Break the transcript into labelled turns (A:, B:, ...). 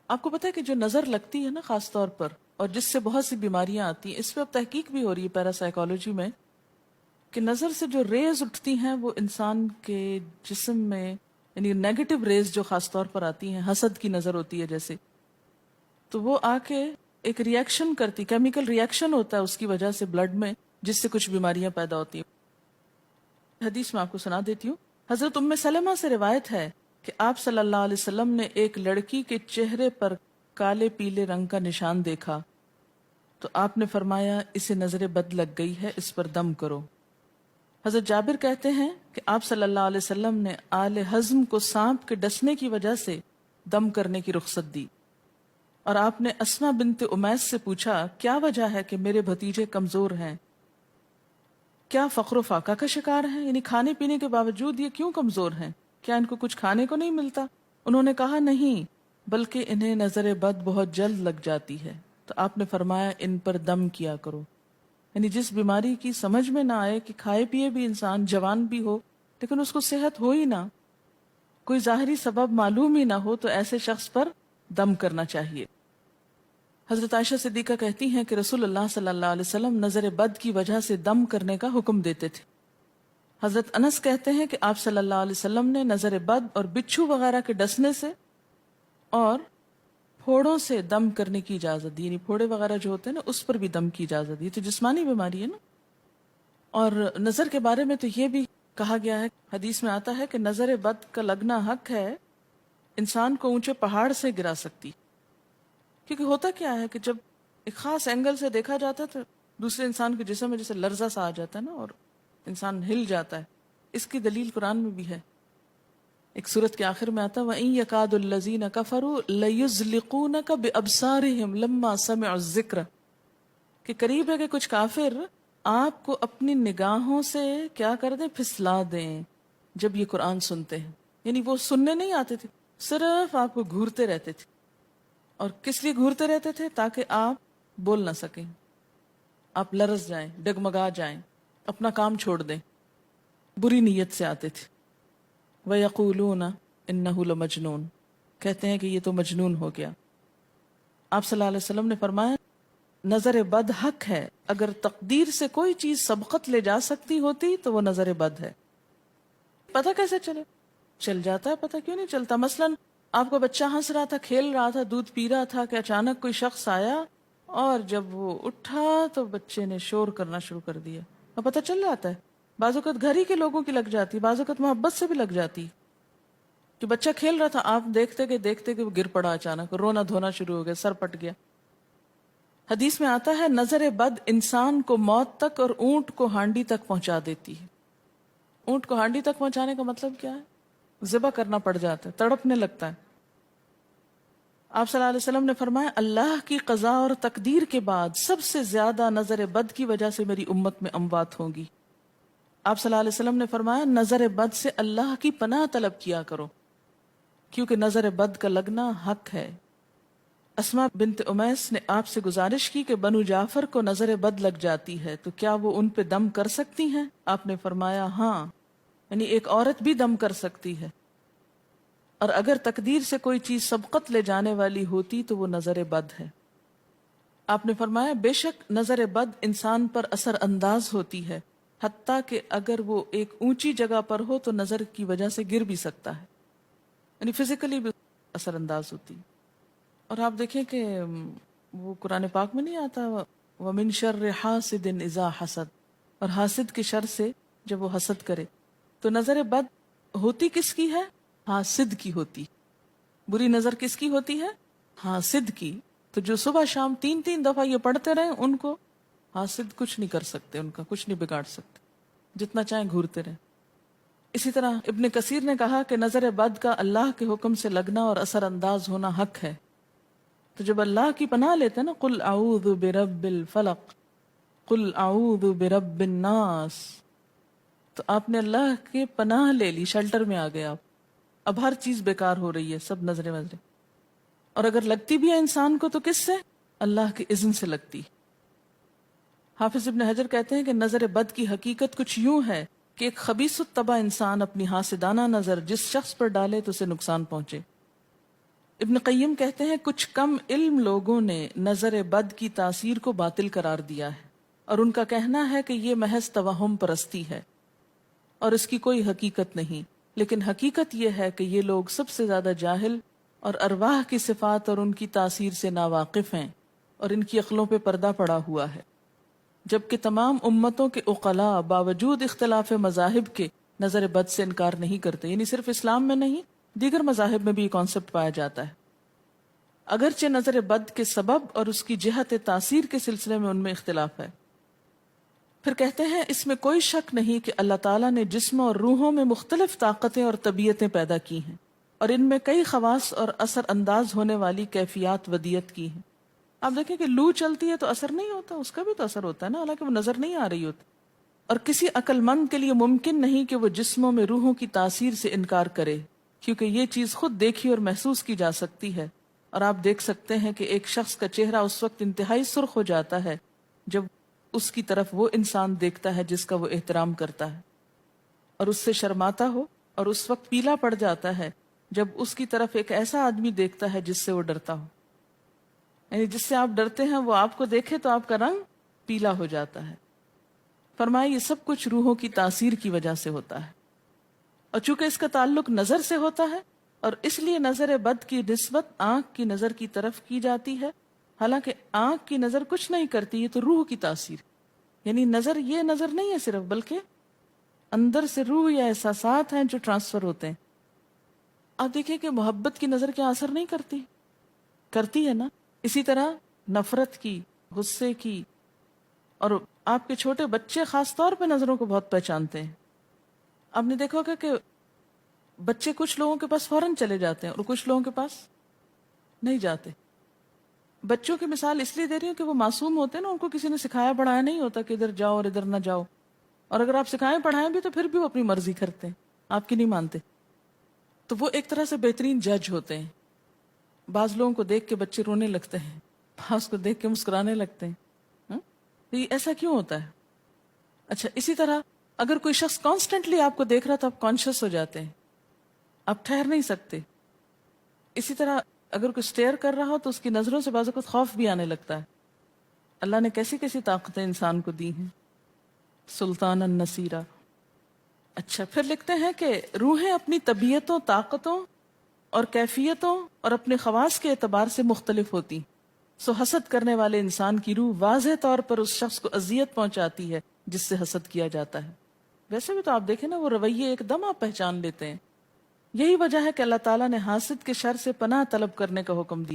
A: آپ کو پتا ہے کہ جو نظر لگتی ہے نا خاص طور پر، اور جس سے بہت سی بیماریاں آتی ہیں، اس پہ اب تحقیق بھی ہو رہی ہے پیراسائیکالوجی میں، کہ نظر سے جو ریز اٹھتی ہیں وہ انسان کے جسم میں، یعنی نیگیٹو ریز جو خاص طور پر آتی ہیں، حسد کی نظر ہوتی ہے جیسے، تو وہ آ کے ایک ریئیکشن کرتی، کیمیکل ریئیکشن ہوتا ہے اس کی وجہ سے بلڈ میں، جس سے کچھ بیماریاں پیدا ہوتی ہیں۔ حدیث میں آپ کو سنا دیتی ہوں۔ حضرت ام سلمہ سے روایت ہے کہ آپ صلی اللہ علیہ وسلم نے ایک لڑکی کے چہرے پر کالے پیلے رنگ کا نشان دیکھا تو آپ نے فرمایا اسے نظر بد لگ گئی ہے، اس پر دم کرو۔ حضرت جابر کہتے ہیں کہ آپ صلی اللہ علیہ وسلم نے آل حزم کو سانپ کے ڈسنے کی وجہ سے دم کرنے کی رخصت دی، اور آپ نے اسما بنت امیس سے پوچھا کیا وجہ ہے کہ میرے بھتیجے کمزور ہیں، کیا فقر و فاقہ کا شکار ہیں، یعنی کھانے پینے کے باوجود یہ کیوں کمزور ہیں، کیا ان کو کچھ کھانے کو نہیں ملتا؟ انہوں نے کہا نہیں، بلکہ انہیں نظر بد بہت جلد لگ جاتی ہے، تو آپ نے فرمایا ان پر دم کیا کرو۔ یعنی جس بیماری کی سمجھ میں نہ آئے کہ کھائے پیے بھی انسان جوان بھی ہو لیکن اس کو صحت ہو ہی نہ، کوئی ظاہری سبب معلوم ہی نہ ہو، تو ایسے شخص پر دم کرنا چاہیے۔ حضرت عائشہ صدیقہ کہتی ہیں کہ رسول اللہ صلی اللہ علیہ وسلم نظر بد کی وجہ سے دم کرنے کا حکم دیتے تھے۔ حضرت انس کہتے ہیں کہ آپ صلی اللہ علیہ وسلم نے نظر بد اور بچھو وغیرہ کے ڈسنے سے اور پھوڑوں سے دم کرنے کی اجازت دی، یعنی پھوڑے وغیرہ جو ہوتے ہیں نا اس پر بھی دم کی اجازت دی، تو جسمانی بیماری ہے نا۔ اور نظر کے بارے میں تو یہ بھی کہا گیا ہے، حدیث میں آتا ہے کہ نظر بد کا لگنا حق ہے، انسان کو اونچے پہاڑ سے گرا سکتی، کیونکہ ہوتا کیا ہے کہ جب ایک خاص اینگل سے دیکھا جاتا ہے تو دوسرے انسان کے جسم میں جیسے لرزہ سا آ جاتا ہے نا، اور انسان ہل جاتا ہے۔ اس کی دلیل قرآن میں بھی ہے، ایک سورت کے آخر میں آتا ہے وَإِن يَكَادُ الَّذِينَ كَفَرُوا لَيُزْلِقُونَكَ بِأَبْصَارِهِمْ لَمَّا سَمِعُوا الذِّكْرَ، کہ قریب ہے کہ کچھ کافر آپ کو اپنی نگاہوں سے کیا کر دیں، پھسلا دیں جب یہ قرآن سنتے ہیں۔ یعنی وہ سننے نہیں آتے تھے، صرف آپ کو گھورتے رہتے تھے۔ اور کس لیے گھورتے رہتے تھے؟ تاکہ آپ بول نہ سکیں، آپ لرز جائیں، ڈگمگا جائیں، اپنا کام چھوڑ دیں، بری نیت سے آتے تھے۔ وَيَقُولُونَ إِنَّهُ لَمَجْنُونَ، کہتے ہیں کہ یہ تو مجنون ہو گیا۔ آپ صلی اللہ علیہ وسلم نے فرمایا نظر بد حق ہے، اگر تقدیر سے کوئی چیز سبقت لے جا سکتی ہوتی تو وہ نظر بد ہے۔ پتہ کیسے چلے؟ چل جاتا ہے، پتہ کیوں نہیں چلتا؟ مثلاً آپ کا بچہ ہنس رہا تھا، کھیل رہا تھا، دودھ پی رہا تھا کہ اچانک کوئی شخص آیا اور جب وہ اٹھا تو بچے نے شور کرنا شروع کر دیا، اور پتہ چل جاتا ہے۔ بعض اوقات گھر ہی کے لوگوں کی لگ جاتی، بعض اوقات محبت سے بھی لگ جاتی، کہ بچہ کھیل رہا تھا، آپ دیکھتے کہ وہ گر پڑا، اچانک رونا دھونا شروع ہو گیا، سر پٹ گیا۔ حدیث میں آتا ہے نظر بد انسان کو موت تک اور اونٹ کو ہانڈی تک پہنچا دیتی ہے۔ اونٹ کو ہانڈی تک پہنچانے کا مطلب کیا ہے؟ ذبح کرنا پڑ جاتا ہے، تڑپنے لگتا ہے۔ آپ صلی اللہ علیہ وسلم نے فرمایا اللہ کی قضاء اور تقدیر کے بعد سب سے زیادہ نظر بد کی وجہ سے میری امت میں اموات ہوں گی۔ آپ صلی اللہ علیہ وسلم نے فرمایا نظر بد سے اللہ کی پناہ طلب کیا کرو، کیونکہ نظر بد کا لگنا حق ہے۔ اسما بنت امیس نے آپ سے گزارش کی کہ بنو جعفر کو نظر بد لگ جاتی ہے تو کیا وہ ان پہ دم کر سکتی ہیں؟ آپ نے فرمایا ہاں، یعنی ایک عورت بھی دم کر سکتی ہے، اور اگر تقدیر سے کوئی چیز سبقت لے جانے والی ہوتی تو وہ نظر بد ہے۔ آپ نے فرمایا بے شک نظر بد انسان پر اثر انداز ہوتی ہے، حتیٰ کہ اگر وہ ایک اونچی جگہ پر ہو تو نظر کی وجہ سے گر بھی سکتا ہے، یعنی فزیکلی بھی اثر انداز ہوتی۔ اور آپ دیکھیں کہ وہ قرآن پاک میں نہیں آتا وَمِن شَرِّ حَاسِدٍ إِذَا حَسَدَ، اور حاسد کی شر سے جب وہ حسد کرے، تو نظر بد ہوتی کس کی ہے؟ حاسد کی ہوتی۔ بری نظر کس کی ہوتی ہے؟ حاسد کی۔ تو جو صبح شام 3 دفعہ یہ پڑھتے رہیں ان کو حاسد کچھ نہیں کر سکتے، ان کا کچھ نہیں بگاڑ سکتے، جتنا چاہیں گھورتے رہیں۔ اسی طرح ابن کثیر نے کہا کہ نظر بد کا اللہ کے حکم سے لگنا اور اثر انداز ہونا حق ہے۔ تو جب اللہ کی پناہ لیتے ہیں نا قل اعوذ برب الفلق قل اعوذ برب الناس، تو آپ نے اللہ کے پناہ لے لی، شیلٹر میں آ گئے آپ۔ اب ہر چیز بیکار ہو رہی ہے، سب نظریں وظریں، اور اگر لگتی بھی ہے انسان کو تو کس سے؟ اللہ کے اذن سے لگتی۔ حافظ ابن حجر کہتے ہیں کہ نظر بد کی حقیقت کچھ یوں ہے کہ ایک خبیث الطبع انسان اپنی حاسدانہ نظر جس شخص پر ڈالے تو اسے نقصان پہنچے۔ ابن قیم کہتے ہیں کچھ کم علم لوگوں نے نظر بد کی تاثیر کو باطل قرار دیا ہے، اور ان کا کہنا ہے کہ یہ محض توہم پرستی ہے اور اس کی کوئی حقیقت نہیں، لیکن حقیقت یہ ہے کہ یہ لوگ سب سے زیادہ جاہل اور ارواح کی صفات اور ان کی تاثیر سے ناواقف ہیں، اور ان کی عقلوں پہ پردہ پڑا ہوا ہے، جبکہ تمام امتوں کے عقلاء باوجود اختلاف مذاہب کے نظر بد سے انکار نہیں کرتے، یعنی صرف اسلام میں نہیں، دیگر مذاہب میں بھی یہ کانسیپٹ پایا جاتا ہے، اگرچہ نظر بد کے سبب اور اس کی جہت تاثیر کے سلسلے میں ان میں اختلاف ہے۔ پھر کہتے ہیں اس میں کوئی شک نہیں کہ اللہ تعالیٰ نے جسموں اور روحوں میں مختلف طاقتیں اور طبیعتیں پیدا کی ہیں، اور ان میں کئی خواص اور اثر انداز ہونے والی کیفیات ودیت کی ہیں۔ آپ دیکھیں کہ لو چلتی ہے تو اثر نہیں ہوتا، اس کا بھی تو اثر ہوتا ہے نا، حالانکہ وہ نظر نہیں آ رہی ہوتی، اور کسی عقل مند کے لیے ممکن نہیں کہ وہ جسموں میں روحوں کی تاثیر سے انکار کرے، کیونکہ یہ چیز خود دیکھی اور محسوس کی جا سکتی ہے، اور آپ دیکھ سکتے ہیں کہ ایک شخص کا چہرہ اس وقت انتہائی سرخ ہو جاتا ہے جب اس کی طرف وہ انسان دیکھتا ہے جس کا وہ احترام کرتا ہے، اور اس سے شرماتا ہو، اور اس وقت پیلا پڑ جاتا ہے جب اس کی طرف ایک ایسا آدمی دیکھتا ہے جس سے وہ ڈرتا ہو، یعنی جس سے آپ ڈرتے ہیں وہ آپ کو دیکھے تو آپ کا رنگ پیلا ہو جاتا ہے۔ فرمایا یہ سب کچھ روحوں کی تاثیر کی وجہ سے ہوتا ہے، اور چونکہ اس کا تعلق نظر سے ہوتا ہے اور اس لیے نظر بد کی نسبت آنکھ کی نظر کی طرف کی جاتی ہے، حالانکہ آنکھ کی نظر کچھ نہیں کرتی، یہ تو روح کی تاثیر، یعنی نظر یہ نظر نہیں ہے صرف، بلکہ اندر سے روح یا احساسات ہیں جو ٹرانسفر ہوتے ہیں۔ آپ دیکھیں کہ محبت کی نظر کیا اثر نہیں کرتی؟ کرتی ہے نا۔ اسی طرح نفرت کی، غصے کی، اور آپ کے چھوٹے بچے خاص طور پہ نظروں کو بہت پہچانتے ہیں۔ آپ نے دیکھا ہوگا کہ بچے کچھ لوگوں کے پاس فوراً چلے جاتے ہیں اور کچھ لوگوں کے پاس نہیں جاتے۔ بچوں کی مثال اس لیے دے رہی ہوں کہ وہ معصوم ہوتے ہیں نا، ان کو کسی نے سکھایا پڑھایا نہیں ہوتا کہ ادھر جاؤ اور ادھر نہ جاؤ، اور اگر آپ سکھائیں پڑھائیں بھی تو پھر بھی وہ اپنی مرضی کرتے ہیں، آپ کی نہیں مانتے، تو وہ ایک طرح سے بہترین جج ہوتے ہیں۔ بعض لوگوں کو دیکھ کے بچے رونے لگتے ہیں، بعض کو دیکھ کے مسکرانے لگتے ہیں، ہاں؟ تو یہ ایسا کیوں ہوتا ہے؟ اچھا، اسی طرح اگر کوئی شخص کانسٹنٹلی آپ کو دیکھ رہا تو آپ کانشیس ہو جاتے ہیں، آپ ٹھہر نہیں سکتے۔ اسی طرح اگر کوئی سٹیئر کر رہا ہو تو اس کی نظروں سے بعض اوقات خوف بھی آنے لگتا ہے۔ اللہ نے کیسی کیسی طاقتیں انسان کو دی ہیں، سلطان النصیرہ۔ اچھا، پھر لکھتے ہیں کہ روحیں اپنی طبیعتوں، طاقتوں اور کیفیتوں اور اپنے خواص کے اعتبار سے مختلف ہوتی، سو حسد کرنے والے انسان کی روح واضح طور پر اس شخص کو اذیت پہنچاتی ہے جس سے حسد کیا جاتا ہے۔ ویسے بھی تو آپ دیکھیں نا، وہ رویے ایک دم آپ پہچان لیتے ہیں۔ یہی وجہ ہے کہ اللہ تعالیٰ نے حاسد کے شر سے پناہ طلب کرنے کا حکم دیا۔